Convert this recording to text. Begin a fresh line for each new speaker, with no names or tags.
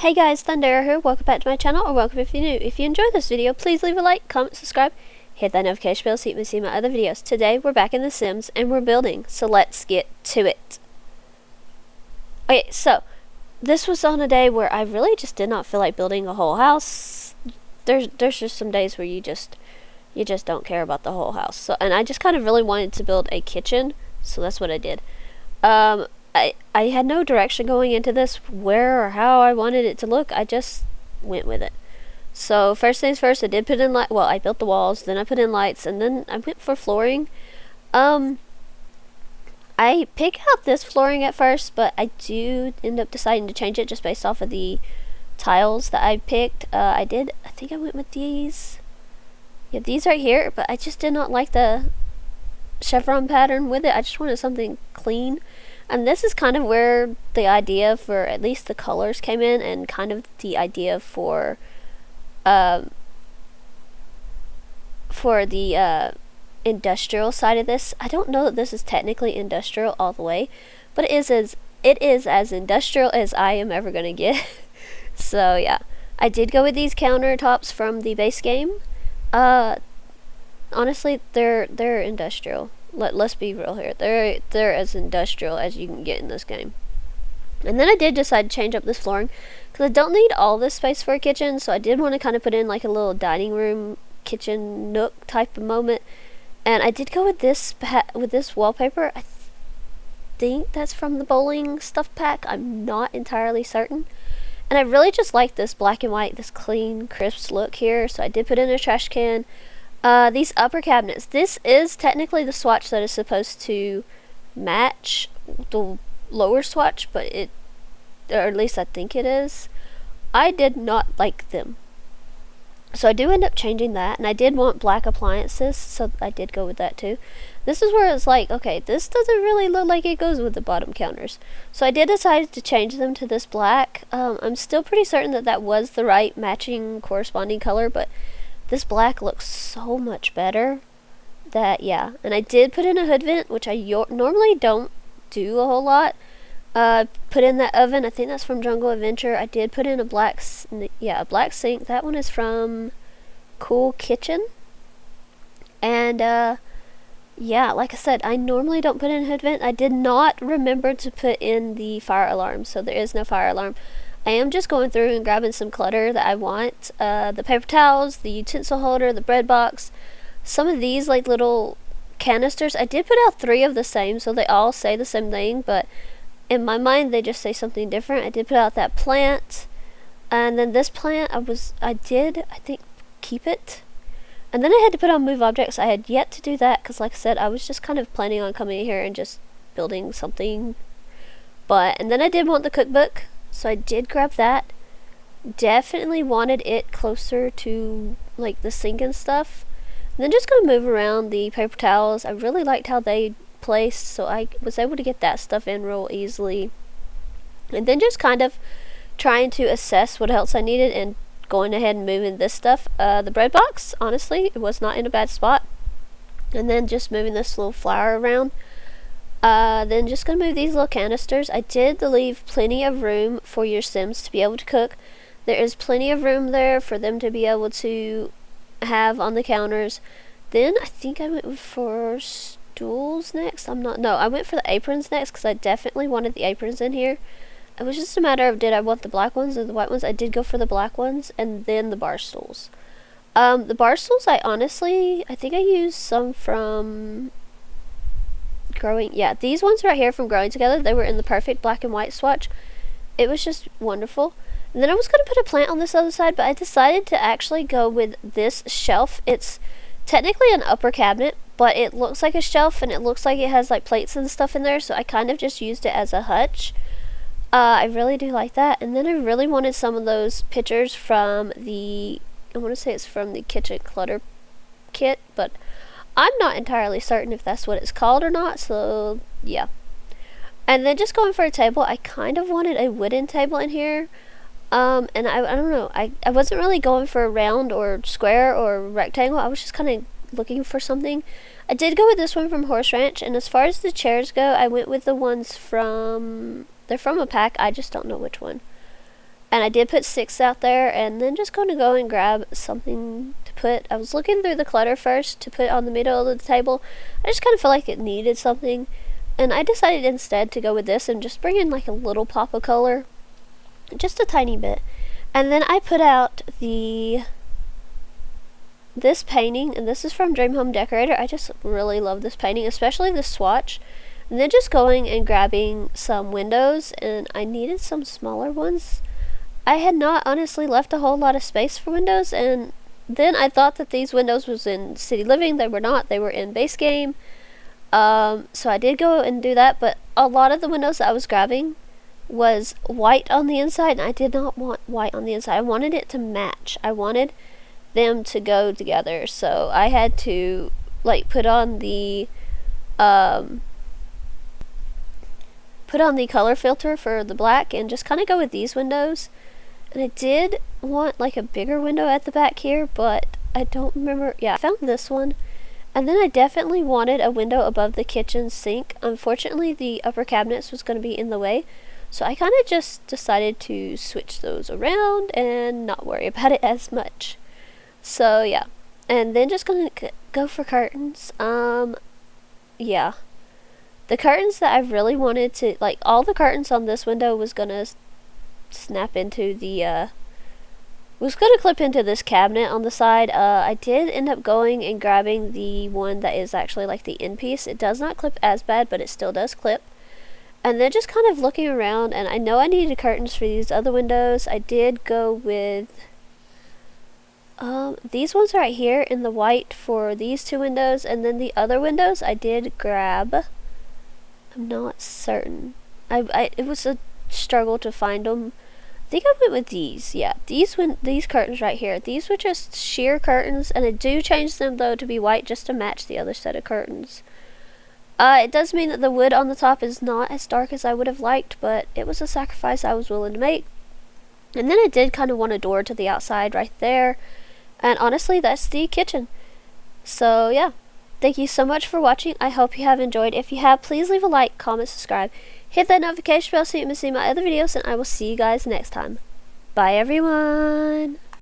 Hey guys, Thundera here, welcome back to my channel, or welcome if you're new. If you enjoyed this video, please leave a like, comment, subscribe, hit that notification bell so you can see my other videos. Today, we're back in The Sims, and we're building, so let's get to it. Okay, so, this was on a day where I really just did not feel like building a whole house. There's just some days where you just don't care about the whole house. So, and I just kind of really wanted to build a kitchen, so that's what I did. I had no direction going into this, where or how I wanted it to look. I just went with it. So first things first, I did put in I built the walls, then I put in lights, and then I went for flooring. I picked out this flooring at first, but I do end up deciding to change it just based off of the tiles that I picked. I think I went with these. Yeah, these right here, but I just did not like the chevron pattern with it. I just wanted something clean. And this is kind of where the idea for at least the colors came in, and kind of the idea for the industrial side of this. I don't know that this is technically industrial all the way, but it is as industrial as I am ever gonna get. So yeah, I did go with these countertops from the base game. Honestly, they're industrial. Let's be real here. They're as industrial as you can get in this game. And then I did decide to change up this flooring because I don't need all this space for a kitchen, so I did want to kind of put in like a little dining room, kitchen nook type of moment. And I did go with this wallpaper. I think that's from the bowling stuff pack. I'm not entirely certain. And I really just like this black and white, this clean, crisp look here. So I did put in a trash can. These upper cabinets. This is technically the swatch that is supposed to match the lower swatch, but or at least I think it is. I did not like them. So I do end up changing that, and I did want black appliances, so I did go with that too. This is where it's like, okay, this doesn't really look like it goes with the bottom counters. So I did decide to change them to this black. I'm still pretty certain that was the right matching corresponding color, but this black looks so much better that, yeah. And I did put in a hood vent, which I normally don't do a whole lot. Put in that oven. I think that's from Jungle Adventure. I did put in a black sink. That one is from Cool Kitchen. And, yeah, like I said, I normally don't put in a hood vent. I did not remember to put in the fire alarm, so there is no fire alarm. I am just going through and grabbing some clutter that I want. The paper towels, the utensil holder, the bread box. Some of these like little canisters. I did put out 3 of the same, so they all say the same thing, but in my mind they just say something different. I did put out that plant. And then this plant, I think, keep it. And then I had to put on move objects. I had yet to do that because, like I said, I was just kind of planning on coming in here and just building something. And then I did want the cookbook. So I did grab that. Definitely wanted it closer to like the sink and stuff. And then just gonna move around the paper towels. I really liked how they placed, so I was able to get that stuff in real easily. And then just kind of trying to assess what else I needed and going ahead and moving this stuff. The bread box, honestly, it was not in a bad spot. And then just moving this little flower around. Then just gonna move these little canisters. I did leave plenty of room for your Sims to be able to cook. There is plenty of room there for them to be able to have on the counters. Then I think I went for stools next. I went for the aprons next because I definitely wanted the aprons in here. It was just a matter of, did I want the black ones or the white ones? I did go for the black ones, and then the bar stools. The bar stools, I think I used some from these ones right here from Growing Together. They were in the perfect black and white swatch. It was just wonderful. And then I was going to put a plant on this other side, but I decided to actually go with this shelf. It's technically an upper cabinet, but it looks like a shelf, and it looks like it has like plates and stuff in there, so I kind of just used it as a hutch. I really do like that. And then I really wanted some of those pictures from I want to say it's from the kitchen clutter kit, but I'm not entirely certain if that's what it's called or not, so yeah. And then just going for a table, I kind of wanted a wooden table in here. And I don't know, I wasn't really going for a round or square or rectangle. I was just kind of looking for something. I did go with this one from Horse Ranch, and as far as the chairs go, I went with the ones they're from a pack, I just don't know which one. And I did put 6 out there, and then just going to go and grab something to put. I was looking through the clutter first to put on the middle of the table. I just kind of felt like it needed something, and I decided instead to go with this and just bring in like a little pop of color, just a tiny bit. And then I put out this painting, and this is from Dream Home Decorator. I just really love this painting, especially the swatch. And then just going and grabbing some windows, and I needed some smaller ones. I had not honestly left a whole lot of space for windows, and then I thought that these windows was in City Living. They were not. They were in base game. So I did go and do that, but a lot of the windows that I was grabbing was white on the inside, and I did not want white on the inside. I wanted it to match. I wanted them to go together, so I had to like put on the color filter for the black and just kind of go with these windows. And I did want like a bigger window at the back here, but I don't remember. Yeah, I found this one. And then I definitely wanted a window above the kitchen sink. Unfortunately, the upper cabinets was going to be in the way, so I kind of just decided to switch those around and not worry about it as much. So yeah, and then just going to go for curtains. Yeah. The curtains that I really wanted to, like, all the curtains on this window was going to snap into the, was going to clip into this cabinet on the side. I did end up going and grabbing the one that is actually like the end piece. It does not clip as bad, but it still does clip. And then just kind of looking around, and I know I needed curtains for these other windows. I did go with these ones right here in the white for these two windows, and then the other windows I did grab. I'm not certain. It was a struggle to find them. I think I went with these. Yeah, these curtains right here. These were just sheer curtains, and I do change them though to be white just to match the other set of curtains. It does mean that the wood on the top is not as dark as I would have liked, but it was a sacrifice I was willing to make. And then I did kind of want a door to the outside right there. And honestly, that's the kitchen. So yeah, thank you so much for watching. I hope you have enjoyed. If you have, please leave a like, comment, subscribe. Hit that notification bell so you can see my other videos, and I will see you guys next time. Bye everyone!